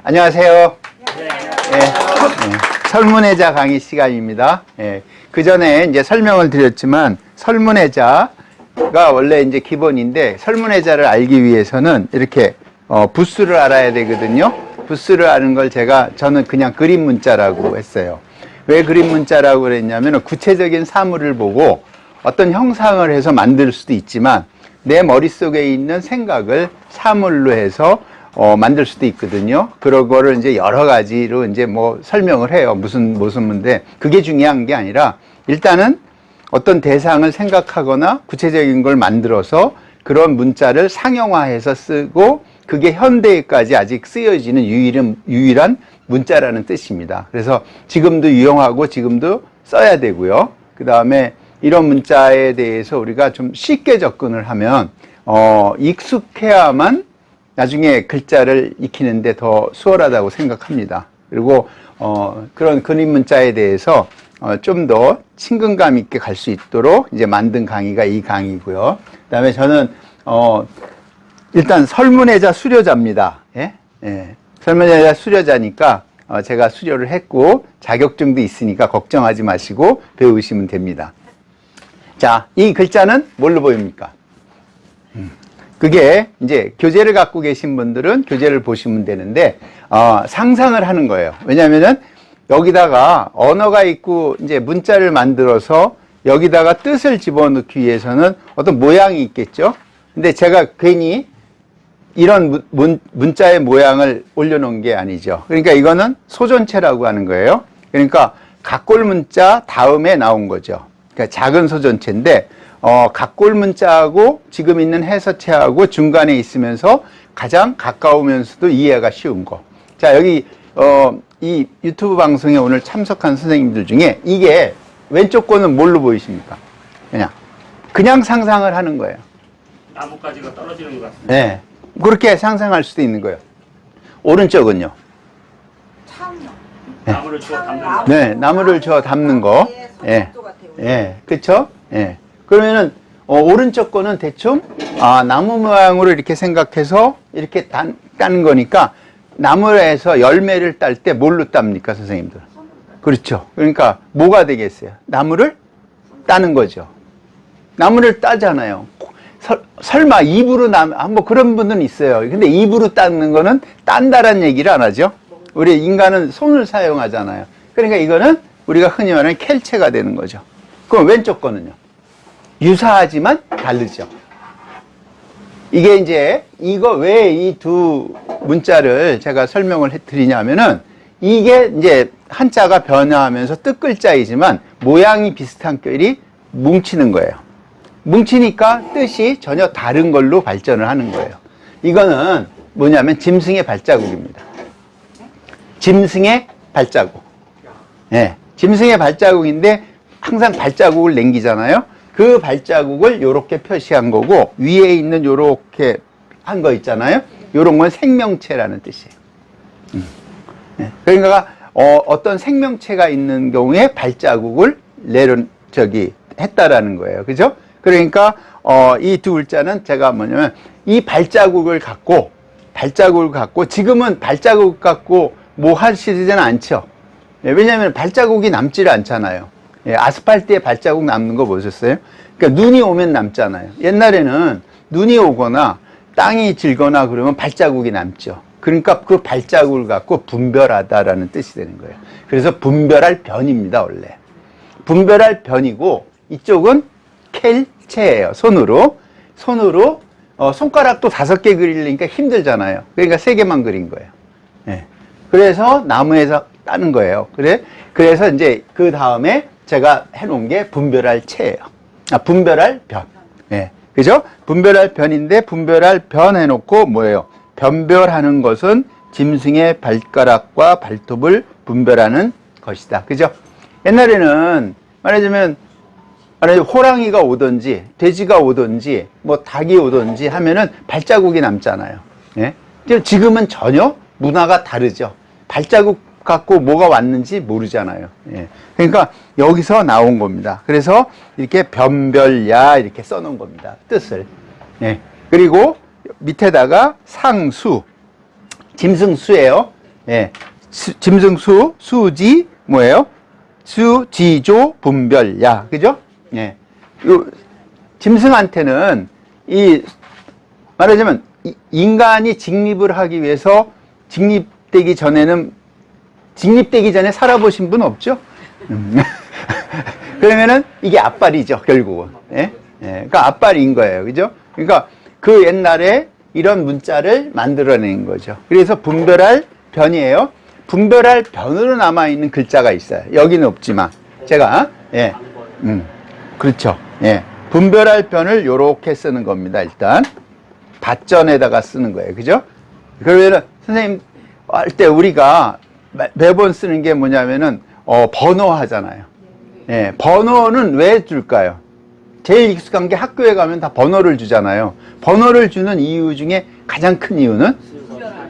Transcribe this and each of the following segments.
안녕하세요. 설문해자 강의 시간입니다. 그 전에 이제 설명을 드렸지만 설문해자가 원래 이제 기본인데 설문해자를 알기 위해서는 이렇게 부수를 알아야 되거든요. 부수를 아는 걸 저는 그냥 그림 문자라고 했어요. 왜 그림 문자라고 그랬냐면 구체적인 사물을 보고 어떤 형상을 해서 만들 수도 있지만 내 머릿속에 있는 생각을 사물로 해서 만들 수도 있거든요. 그런 거를 이제 여러 가지로 이제 뭐 설명을 해요. 무슨 문제. 그게 중요한 게 아니라 일단은 어떤 대상을 생각하거나 구체적인 걸 만들어서 그런 문자를 상용화해서 쓰고 그게 현대에까지 아직 쓰여지는 유일한 문자라는 뜻입니다. 그래서 지금도 유용하고 지금도 써야 되고요. 그 다음에 이런 문자에 대해서 우리가 좀 쉽게 접근을 하면 익숙해야만 나중에 글자를 익히는데 더 수월하다고 생각합니다. 그리고 그런 그림 문자에 대해서 좀 더 친근감 있게 갈 수 있도록 이제 만든 강의가 이 강의고요. 그다음에 저는 일단 설문해자 수료자입니다. 설문해자 수료자니까 제가 수료를 했고 자격증도 있으니까 걱정하지 마시고 배우시면 됩니다. 자, 이 글자는 뭘로 보입니까? 그게 이제 교재를 갖고 계신 분들은 교재를 보시면 되는데 상상을 하는 거예요. 왜냐하면은 여기다가 언어가 있고 이제 문자를 만들어서 여기다가 뜻을 집어넣기 위해서는 어떤 모양이 있겠죠. 근데 제가 괜히 이런 문자의 모양을 올려놓은 게 아니죠. 그러니까 이거는 소전체라고 하는 거예요. 그러니까 각골 문자 다음에 나온 거죠. 그러니까 작은 소전체인데 각골 문자하고 지금 있는 해서체하고 중간에 있으면서 가장 가까우면서도 이해가 쉬운 거. 자, 여기 이 유튜브 방송에 오늘 참석한 선생님들 중에 이게 왼쪽 거는 뭘로 보이십니까? 그냥 상상을 하는 거예요. 나뭇가지가 떨어지는 것 같습니다. 네, 그렇게 상상할 수도 있는 거예요. 오른쪽은요? 나무를 주워 담는 거. 네, 나무를 주워 담는 거. 그렇죠? 그러면은 오른쪽 거는 대충 나무 모양으로 이렇게 생각해서 이렇게 따는 거니까 나무에서 열매를 딸 때 뭘로 땁니까, 선생님들? 그렇죠. 그러니까 뭐가 되겠어요? 나무를 따는 거죠. 나무를 따잖아요. 설마 입으로 뭐 그런 분들은 있어요. 근데 입으로 따는 거는 딴다란 얘기를 안 하죠. 우리 인간은 손을 사용하잖아요. 그러니까 이거는 우리가 흔히 말하는 켈체가 되는 거죠. 그럼 왼쪽 거는요? 유사하지만 다르죠. 이게 이제 이거 왜 이 두 문자를 제가 설명을 해드리냐면은 이게 이제 한자가 변화하면서 뜻글자이지만 모양이 비슷한 껴이 뭉치는 거예요. 뭉치니까 뜻이 전혀 다른 걸로 발전을 하는 거예요. 이거는 뭐냐면 짐승의 발자국입니다. 짐승의 발자국. 짐승의 발자국인데 항상 발자국을 남기잖아요. 그 발자국을 요렇게 표시한 거고 위에 있는 요렇게 한 거 있잖아요. 요런 건 생명체라는 뜻이에요. 그러니까 어떤 생명체가 있는 경우에 발자국을 했다라는 거예요. 그죠? 그러니까 이 두 글자는 제가 뭐냐면 이 발자국을 갖고 지금은 발자국 갖고 뭐 하시지는 않죠. 왜냐하면 발자국이 남지를 않잖아요. 아스팔트에 발자국 남는 거 보셨어요? 그러니까 눈이 오면 남잖아요. 옛날에는 눈이 오거나 땅이 질거나 그러면 발자국이 남죠. 그러니까 그 발자국을 갖고 분별하다라는 뜻이 되는 거예요. 그래서 분별할 변입니다, 원래. 분별할 변이고 이쪽은 켈체예요. 손으로 손가락도 5개 그리려니까 힘들잖아요. 그러니까 3개만 그린 거예요. 그래서 나무에서 따는 거예요. 그래서 이제 그 다음에 제가 해놓은 게 분별할 체예요. 분별할 변. 그죠? 분별할 변인데 분별할 변 해놓고 뭐예요? 변별하는 것은 짐승의 발가락과 발톱을 분별하는 것이다. 그죠? 옛날에는 말하자면 호랑이가 오든지 돼지가 오든지 뭐 닭이 오든지 하면은 발자국이 남잖아요. 지금은 전혀 문화가 다르죠. 발자국 갖고 뭐가 왔는지 모르잖아요. 그러니까 여기서 나온 겁니다. 그래서 이렇게 변별야 이렇게 써놓은 겁니다. 뜻을. 그리고 밑에다가 상수, 짐승수예요. 예. 짐승수, 수지, 뭐예요? 수, 지조, 분별야. 그죠? 예. 요, 짐승한테는 말하자면, 인간이 직립을 하기 위해서 직립되기 전에 살아보신 분 없죠? 그러면은 이게 앞발이죠, 결국은. 예? 예. 그러니까 앞발인 거예요. 그죠? 그러니까 그 옛날에 이런 문자를 만들어낸 거죠. 그래서 분별할 변이에요. 분별할 변으로 남아있는 글자가 있어요. 여기는 없지만. 제가, 예. 그렇죠. 예. 분별할 변을 요렇게 쓰는 겁니다, 일단. 밭전에다가 쓰는 거예요. 그죠? 그러면은, 선생님, 할 때 우리가 매번 쓰는 게 뭐냐면은, 번호 하잖아요. 예. 번호는 왜 줄까요? 제일 익숙한 게 학교에 가면 다 번호를 주잖아요. 번호를 주는 이유 중에 가장 큰 이유는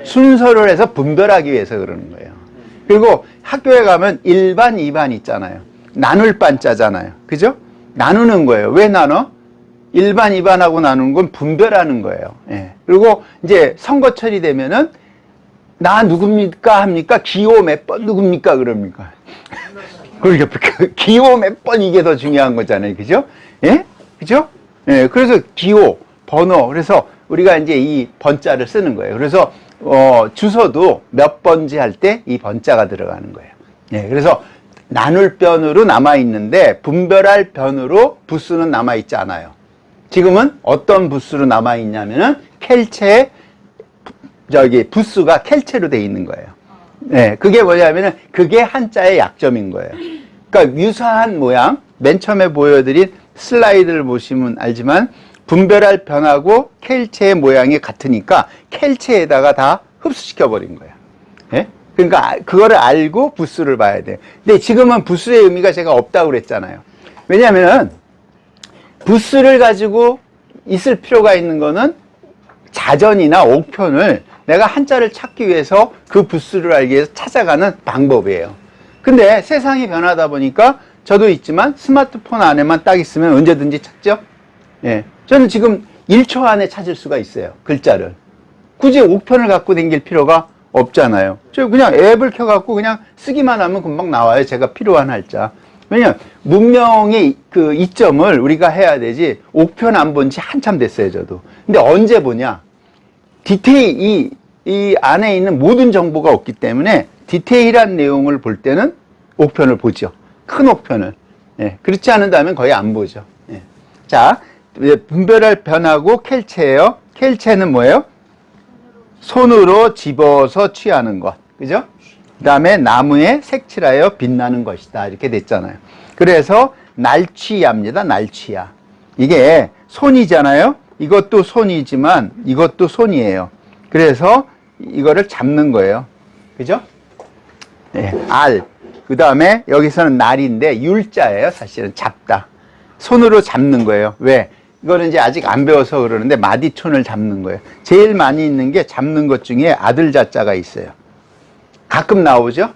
순서를 해서 분별하기 위해서 그러는 거예요. 그리고 학교에 가면 1반, 2반 있잖아요. 나눌 반자잖아요. 그죠? 나누는 거예요. 왜 나눠? 1반, 2반하고 나누는 건 분별하는 거예요. 예. 그리고 이제 선거철이 되면은 나 누굽니까? 합니까? 기호 몇 번 누굽니까? 그럽니까? 그러니까 기호 몇 번 이게 더 중요한 거잖아요. 그죠? 예? 그죠? 예. 그래서 기호, 번호. 그래서 우리가 이제 이 번자를 쓰는 거예요. 그래서 주소도 몇 번지 할 때 이 번자가 들어가는 거예요. 예. 그래서 나눌 변으로 남아있는데 분별할 변으로 부수는 남아있지 않아요. 지금은 어떤 부수로 남아있냐면은 켈체, 부수가 켈체로 돼 있는 거예요. 예. 그게 뭐냐면은 그게 한자의 약점인 거예요. 그러니까 유사한 모양, 맨 처음에 보여드린 슬라이드를 보시면 알지만 분별할 변하고 켈체의 모양이 같으니까 켈체에다가 다 흡수시켜 버린 거예요. 예? 그러니까 그거를 알고 부수를 봐야 돼요. 근데 지금은 부수의 의미가 제가 없다고 그랬잖아요. 왜냐하면 부수를 가지고 있을 필요가 있는 거는 자전이나 옥편을 내가 한자를 찾기 위해서 그 부수를 알기 위해서 찾아가는 방법이에요. 근데 세상이 변하다 보니까 저도 있지만 스마트폰 안에만 딱 있으면 언제든지 찾죠? 예. 저는 지금 1초 안에 찾을 수가 있어요. 글자를. 굳이 옥편을 갖고 다닐 필요가 없잖아요. 저 그냥 앱을 켜갖고 그냥 쓰기만 하면 금방 나와요. 제가 필요한 한자. 왜냐면 문명의 그 이점을 우리가 해야 되지 옥편 안 본 지 한참 됐어요. 저도. 근데 언제 보냐? 디테일, 이 안에 있는 모든 정보가 없기 때문에 디테일한 내용을 볼 때는 옥편을 보죠. 큰 옥편을. 예. 그렇지 않은다면 거의 안 보죠. 예. 자, 분별할 변하고 켈체예요. 켈체는 뭐예요? 손으로 집어서 취하는 것. 그죠? 그 다음에 나무에 색칠하여 빛나는 것이다. 이렇게 됐잖아요. 그래서 날취야입니다. 날취야. 이게 손이잖아요. 이것도 손이지만 이것도 손이에요. 그래서 이거를 잡는 거예요. 그죠? 네, 알. 그 다음에 여기서는 날인데 율자예요. 사실은 잡다. 손으로 잡는 거예요. 왜? 이거는 이제 아직 안 배워서 그러는데 마디촌을 잡는 거예요. 제일 많이 있는 게 잡는 것 중에 아들 자자가 있어요. 가끔 나오죠?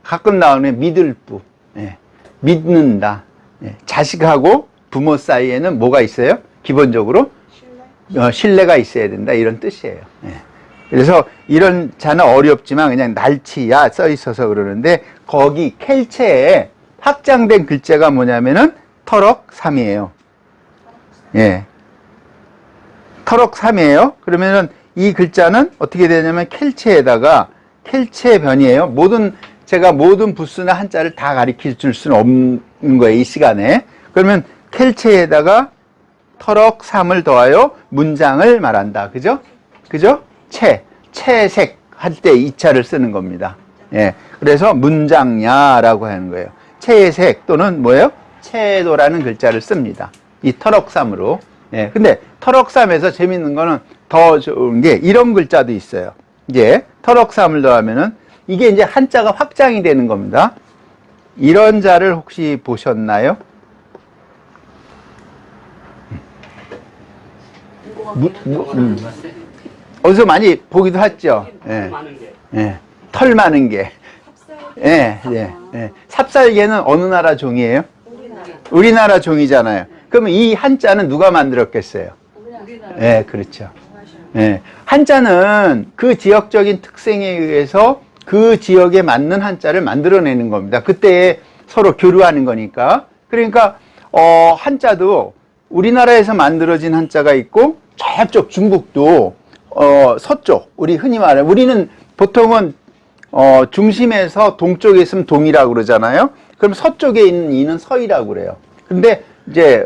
가끔 나오는 믿을부. 예. 믿는다. 예. 자식하고 부모 사이에는 뭐가 있어요? 기본적으로 신뢰가 있어야 된다. 이런 뜻이에요. 예. 그래서 이런 자는 어렵지만 그냥 날치야 써 있어서 그러는데 거기 켈체에 확장된 글자가 뭐냐면은 터럭삼이에요. 예. 터럭삼이에요. 그러면은 이 글자는 어떻게 되냐면 켈체에다가 켈체 변이에요. 제가 모든 부수나 한자를 다 가르쳐 줄 수는 없는 거예요. 이 시간에. 그러면 켈체에다가 터럭삼을 더하여 문장을 말한다. 그죠? 그죠? 채색 할 때 이 차를 쓰는 겁니다. 예. 그래서 문장야라고 하는 거예요. 채색 또는 뭐예요? 채도라는 글자를 씁니다. 이 터럭삼으로. 예. 근데 터럭삼에서 재밌는 거는 더 좋은 게 이런 글자도 있어요. 이제 터럭삼을 더하면은 이게 이제 한자가 확장이 되는 겁니다. 이런 자를 혹시 보셨나요? 어디서 많이 보기도 했죠. 예. 예. 털 많은 게. 예. 예. 예. 삽살개는 어느 나라 종이에요? 우리나라 종이잖아요. 그러면 이 한자는 누가 만들었겠어요? 예, 그렇죠. 예. 한자는 그 지역적인 특성에 의해서 그 지역에 맞는 한자를 만들어내는 겁니다. 그때 서로 교류하는 거니까. 그러니까 한자도 우리나라에서 만들어진 한자가 있고 저쪽 중국도 서쪽, 우리 흔히 말하는, 우리는 보통은 중심에서 동쪽에 있으면 동이라고 그러잖아요. 그럼 서쪽에 있는 이는 서이라고 그래요. 근데 이제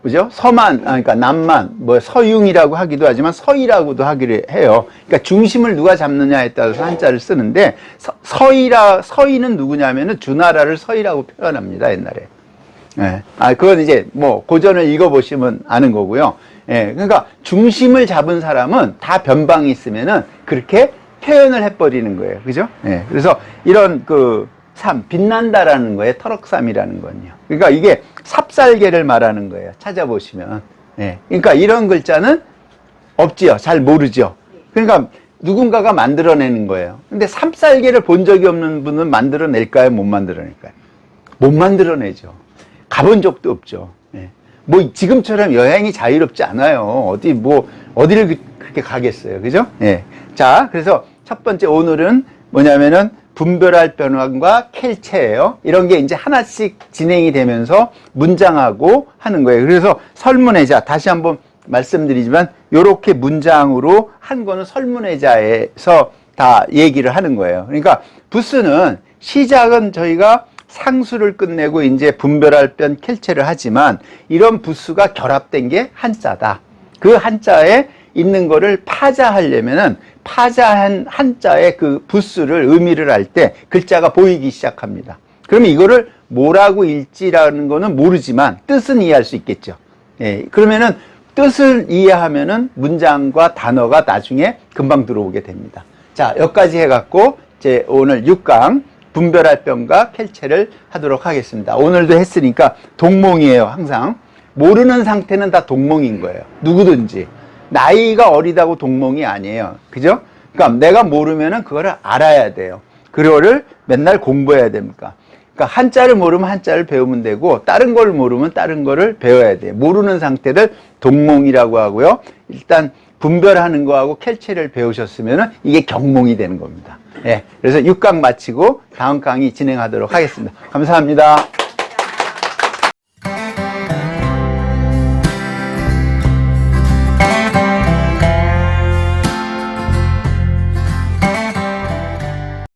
그죠? 그러니까 남만, 서융이라고 하기도 하지만 서이라고도 하기를 해요. 그러니까 중심을 누가 잡느냐에 따라서 한자를 쓰는데, 서이는 누구냐면은 주나라를 서이라고 표현합니다, 옛날에. 예. 그건 이제 고전을 읽어보시면 아는 거고요. 예. 그러니까 중심을 잡은 사람은 다 변방이 있으면은 그렇게 표현을 해버리는 거예요. 그죠? 예. 그래서 이런 빛난다라는 거예요. 터럭삼이라는 건요. 그러니까 이게 삽살개를 말하는 거예요. 찾아보시면. 예. 그러니까 이런 글자는 없지요. 잘 모르죠. 그러니까 누군가가 만들어내는 거예요. 근데 삽살개를 본 적이 없는 분은 만들어낼까요? 못 만들어낼까요? 못 만들어내죠. 가본 적도 없죠. 예. 지금처럼 여행이 자유롭지 않아요. 어디를 그렇게 가겠어요. 그죠? 예. 자, 그래서 첫 번째 오늘은 뭐냐면은 분별할 변환과 켈체예요. 이런 게 이제 하나씩 진행이 되면서 문장하고 하는 거예요. 그래서 설문해자, 다시 한번 말씀드리지만 요렇게 문장으로 한 거는 설문해자에서 다 얘기를 하는 거예요. 그러니까 부스는 시작은 저희가 상수를 끝내고 이제 분별할 변 켈체를 하지만 이런 부수가 결합된 게 한자다. 그 한자에 있는 거를 파자하려면은 파자한 한자의 그 부수를 의미를 할 때 글자가 보이기 시작합니다. 그러면 이거를 뭐라고 읽지라는 거는 모르지만 뜻은 이해할 수 있겠죠. 예, 그러면은 뜻을 이해하면은 문장과 단어가 나중에 금방 들어오게 됩니다. 자, 여기까지 해갖고 이제 오늘 6강 분별할 변과 켈체를 하도록 하겠습니다. 오늘도 했으니까 동몽이에요. 항상 모르는 상태는 다 동몽인 거예요. 누구든지 나이가 어리다고 동몽이 아니에요. 그죠? 그러니까 내가 모르면은 그거를 알아야 돼요. 그거를 맨날 공부해야 됩니까? 그러니까 한자를 모르면 한자를 배우면 되고 다른 걸 모르면 다른 거를 배워야 돼요. 모르는 상태를 동몽이라고 하고요. 일단 분별하는 거하고 켈체를 배우셨으면은 이게 경몽이 되는 겁니다. 예. 그래서 6강 마치고 다음 강의 진행하도록 하겠습니다. 감사합니다.